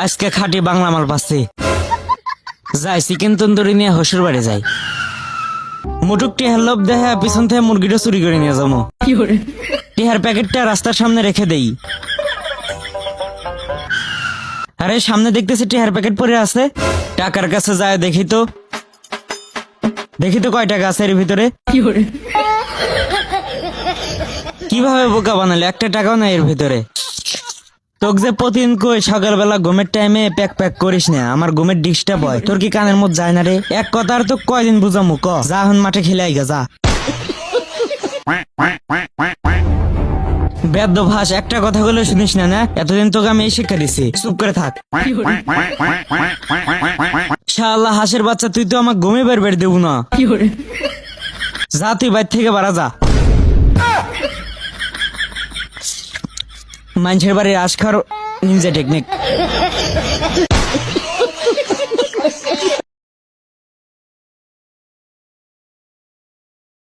আজকে খাঁটি বাংলা মাল পাচ্ছি। যাই চিকেন তন্দুরি নিয়ে হসুর বাড়ি যাই। মুটুক টিহার লোভ দেখে পিছন থেকে মুরগিটা চুরি করে নিয়ে যাবো। টিহার প্যাকেটটা রাস্তার সামনে রেখে দেই। আরে সামনে দেখতেছি টিহার প্যাকেট পরে আছে। টাকার কাছে যায় দেখি তো কয় টাকা আছে এর ভিতরে। কিভাবে বোকা বানালে, একটা টাকাও নাই এর ভিতরে। তোকে যে প্রতিদিন কই সকালবেলা ঘুমের টাইমে প্যাক করিস না, আমার ঘুমের ডিস্টার্ব হয়। তোর কি কানের মধ্যে যায় না রে? এক কথা আর তো কয়দিন বুঝামু ক? যা এখন মাঠে খেলে আইগা যা। বেদ্য ভাস, একটা কথা বলে শুনিস না? না এতদিন তোকে আমি এই শিক্ষা দিছি, চুপ করে থাক। শালা হাঁসের বাচ্চা, তুই তো আমার ঘুমে বের দেবো না। যা তুই বাইর থেকে বাড়া যা। মানুষের বাড়ির আশ খাওয়ার নিনজা টেকনিক।